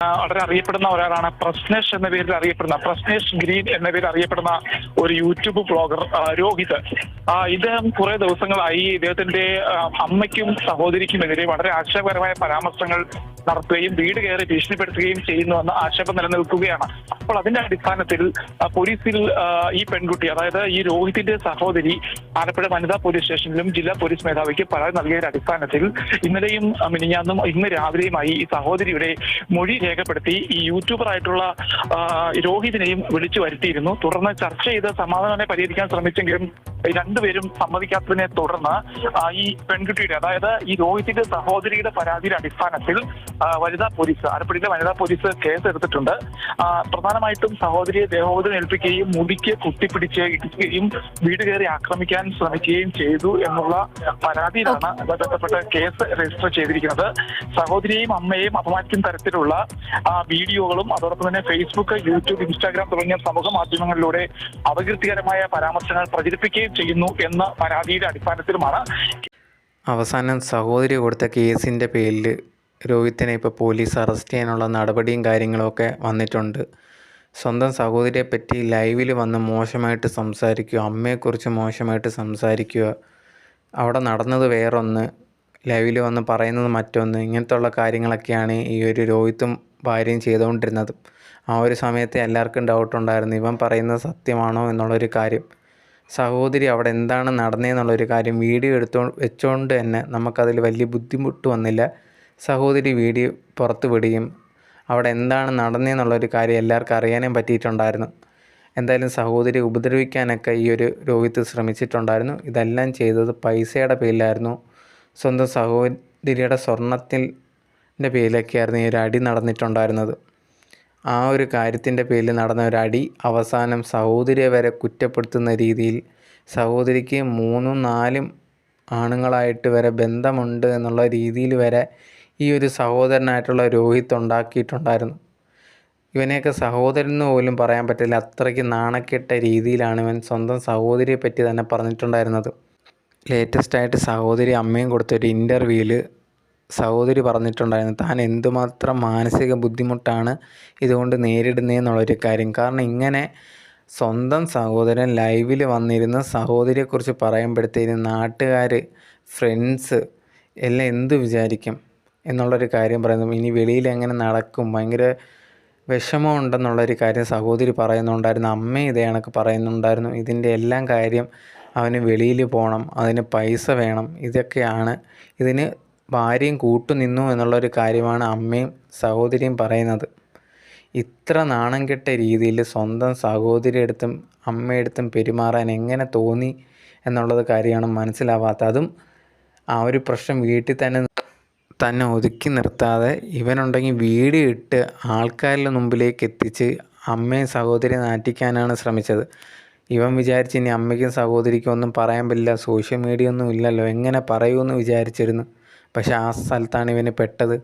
വളരെ അറിയപ്പെടുന്ന ഒരാളാണ് പ്രശ്നേഷ് എന്ന പേരിൽ അറിയപ്പെടുന്ന പ്രശ്നേഷ് ഗ്രീൻ എന്ന പേരിൽ അറിയപ്പെടുന്ന ഒരു യൂട്യൂബ് ബ്ലോഗർ രോഹിത്. ഇദ്ദേഹം കുറെ ദിവസങ്ങളായി ഇദ്ദേഹത്തിന്റെ അമ്മയ്ക്കും സഹോദരിക്കുമെതിരെ വളരെ ആക്ഷേപകരമായ പരാമർശങ്ങൾ നടത്തുകയും വീട് കയറി ഭീഷണിപ്പെടുത്തുകയും ചെയ്യുന്നുവെന്ന ആക്ഷേപം നിലനിൽക്കുകയാണ്. അപ്പോൾ അതിന്റെ അടിസ്ഥാനത്തിൽ പോലീസിൽ ഈ പെൺകുട്ടി, അതായത് ഈ രോഹിത്തിന്റെ സഹോദരി, ആലപ്പുഴ വനിതാ പോലീസ് സ്റ്റേഷനിലും ജില്ലാ പോലീസ് മേധാവിക്ക് പരാതി നൽകിയതിന്റെ അടിസ്ഥാനത്തിൽ ഇന്നലെയും മിനിഞ്ഞാന്നും ഇന്ന് രാവിലെയുമായി ഈ സഹോദരിയുടെ മൊഴി രേഖപ്പെടുത്തി ഈ യൂട്യൂബർ ആയിട്ടുള്ള രോഹിതിനെയും വിളിച്ചു വരുത്തിയിരുന്നു. തുടർന്ന് ചർച്ച ചെയ്ത് സമാധാനം പരിഹരിക്കാൻ ശ്രമിച്ചെങ്കിലും രണ്ടുപേരും സമ്മതിക്കാത്തതിനെ തുടർന്ന് ഈ പെൺകുട്ടിയുടെ, അതായത് ഈ രോഹിതിന്റെ സഹോദരിയുടെ പരാതിയുടെ അടിസ്ഥാനത്തിൽ വനിതാ പോലീസ്, ആലപ്പുഴയിലെ വനിതാ പോലീസ് കേസ് എടുത്തിട്ടുണ്ട്. പ്രധാനമായിട്ടും സഹോദരിയെ ദേഹോപദ്രവം ഏൽപ്പിക്കുകയും മുടിക്ക് കുത്തിപ്പിടിച്ച് ഇടിക്കുകയും വീട് കയറി ആക്രമിക്കാൻ ശ്രമിക്കുകയും ചെയ്തു എന്നുള്ള പരാതിയിലാണ് ബന്ധപ്പെട്ട കേസ് രജിസ്റ്റർ ചെയ്തിരിക്കുന്നത്. സഹോദരിയെയും അമ്മയെയും അപമാനിക്കുന്ന തരത്തിലുള്ള വീഡിയോകളും അതോടൊപ്പം തന്നെ ഫേസ്ബുക്ക്, യൂട്യൂബ്, ഇൻസ്റ്റാഗ്രാം തുടങ്ങിയ സമൂഹ മാധ്യമങ്ങളിലൂടെ അപകീർത്തികരമായ പരാമർശങ്ങൾ പ്രചരിപ്പിക്കുകയും ചെയ്യുന്നു എന്ന പരാതിയുടെ അടിസ്ഥാനത്തിലുമാണ്. അവസാനം സഹോദരി കൊടുത്ത കേസിൻ്റെ പേരിൽ രോഹിത്തിനെ ഇപ്പോൾ പോലീസ് അറസ്റ്റ് ചെയ്യാനുള്ള നടപടിയും കാര്യങ്ങളൊക്കെ വന്നിട്ടുണ്ട്. സ്വന്തം സഹോദരിയെ പറ്റി ലൈവിൽ വന്ന് മോശമായിട്ട് സംസാരിക്കുക, അമ്മയെക്കുറിച്ച് മോശമായിട്ട് സംസാരിക്കുക, അവിടെ നടന്നത് വേറൊന്ന്, ലൈവിൽ വന്ന് പറയുന്നത് മറ്റൊന്ന്, ഇങ്ങനത്തുള്ള കാര്യങ്ങളൊക്കെയാണ് ഈ ഒരു രോഹിത്തും ഭാര്യയും ചെയ്തുകൊണ്ടിരുന്നത്. ആ ഒരു സമയത്ത് എല്ലാവർക്കും ഡൗട്ടുണ്ടായിരുന്നു, ഇവൻ പറയുന്നത് സത്യമാണോ എന്നുള്ളൊരു കാര്യം. സഹോദരി അവിടെ എന്താണ് നടന്നതെന്നുള്ളൊരു കാര്യം വീഡിയോ വെച്ചുകൊണ്ട് തന്നെ നമുക്കതിൽ വലിയ ബുദ്ധിമുട്ട് വന്നില്ല. സഹോദരി വീഡിയോ പുറത്ത് വിടുകയും അവിടെ എന്താണ് നടന്നതെന്നുള്ളൊരു കാര്യം എല്ലാവർക്കും അറിയാനും പറ്റിയിട്ടുണ്ടായിരുന്നു. എന്തായാലും സഹോദരി ഉപദ്രവിക്കാനൊക്കെ ഈ ഒരു രോഹിത്ത് ശ്രമിച്ചിട്ടുണ്ടായിരുന്നു. ഇതെല്ലാം ചെയ്തത് പൈസയുടെ പേരിലായിരുന്നു. സ്വന്തം സഹോദരിയുടെ സ്വർണത്തിൻ്റെ പേരിലൊക്കെയായിരുന്നു ഈ ഒരു അടി നടന്നിട്ടുണ്ടായിരുന്നത്. ആ ഒരു കാര്യത്തിൻ്റെ പേരിൽ നടന്ന ഒരു അടി അവസാനം സഹോദരിയെ വരെ കുറ്റപ്പെടുത്തുന്ന രീതിയിൽ, സഹോദരിക്ക് 3, 4 ആണുങ്ങളായിട്ട് വരെ ബന്ധമുണ്ട് എന്നുള്ള രീതിയിൽ വരെ ഈ ഒരു സഹോദരനായിട്ടുള്ള രോഹിത്ത് ഉണ്ടാക്കിയിട്ടുണ്ടായിരുന്നു. ഇവനെയൊക്കെ സഹോദരൻ പോലും പറയാൻ പറ്റില്ല, അത്രയ്ക്ക് നാണക്കെട്ട രീതിയിലാണ് ഇവൻ സ്വന്തം സഹോദരിയെ പറ്റി തന്നെ പറഞ്ഞിട്ടുണ്ടായിരുന്നത്. ലേറ്റസ്റ്റായിട്ട് സഹോദരി അമ്മയും കൊടുത്തൊരു ഇൻ്റർവ്യൂവിൽ സഹോദരി പറഞ്ഞിട്ടുണ്ടായിരുന്നു താൻ എന്തുമാത്രം മാനസിക ബുദ്ധിമുട്ടാണ് ഇതുകൊണ്ട് നേരിടുന്നതെന്നുള്ളൊരു കാര്യം. കാരണം ഇങ്ങനെ സ്വന്തം സഹോദരൻ ലൈവിൽ വന്നിരുന്ന് സഹോദരിയെക്കുറിച്ച് പറയുമ്പോഴത്തേനും നാട്ടുകാർ, ഫ്രണ്ട്സ് എല്ലാം എന്ത് വിചാരിക്കും എന്നുള്ളൊരു കാര്യം പറയുന്നു. ഇനി വെളിയിൽ എങ്ങനെ നടക്കും, ഭയങ്കര വിഷമമുണ്ടെന്നുള്ളൊരു കാര്യം സഹോദരി പറയുന്നുണ്ടായിരുന്നു. അമ്മയും ഇതേ കണക്ക് പറയുന്നുണ്ടായിരുന്നു. ഇതിൻ്റെ എല്ലാം കാര്യം അവന് വെളിയിൽ പോകണം, അതിന് പൈസ വേണം, ഇതൊക്കെയാണ്. ഇതിന് ഭാര്യയും കൂട്ടുനിന്നു എന്നുള്ളൊരു കാര്യമാണ് അമ്മയും സഹോദരിയും പറയുന്നത്. ഇത്ര നാണം കെട്ട രീതിയിൽ സ്വന്തം സഹോദരിയെടുത്തും അമ്മയെടുത്തും പെരുമാറാൻ എങ്ങനെ തോന്നി എന്നുള്ളത് കാര്യമാണ് മനസ്സിലാവാത്തത്. അതും ആ ഒരു പ്രശ്നം വീട്ടിൽ തന്നെ ഒതുക്കി നിർത്താതെ ഇവനുണ്ടെങ്കിൽ വീഡിയോ ഇട്ട് ആൾക്കാരുടെ മുമ്പിലേക്ക് എത്തിച്ച് അമ്മയും സഹോദരിയെ നാറ്റിക്കാനാണ് ശ്രമിച്ചത്. ഇവൻ വിചാരിച്ച് ഇനി അമ്മയ്ക്കും സഹോദരിക്കും ഒന്നും പറയാൻ പറ്റില്ല, സോഷ്യൽ മീഡിയ ഒന്നും ഇല്ലല്ലോ, എങ്ങനെ പറയുമെന്ന് വിചാരിച്ചിരുന്നു. പക്ഷെ ആ സ്ഥലത്താണ് ഇവന് പെട്ടത്.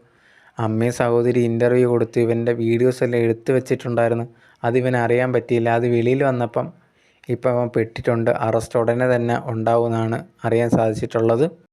അമ്മയും സഹോദരി ഇൻ്റർവ്യൂ കൊടുത്ത് ഇവൻ്റെ വീഡിയോസ് എല്ലാം എടുത്തു വെച്ചിട്ടുണ്ടായിരുന്നു. അതിവന് അറിയാൻ പറ്റിയില്ല. അത് വെളിയിൽ വന്നപ്പം ഇപ്പം അവൻ പെട്ടിട്ടുണ്ട്. അറസ്റ്റ് ഉടനെ തന്നെ ഉണ്ടാവുമെന്നാണ് അറിയാൻ സാധിച്ചിട്ടുള്ളത്.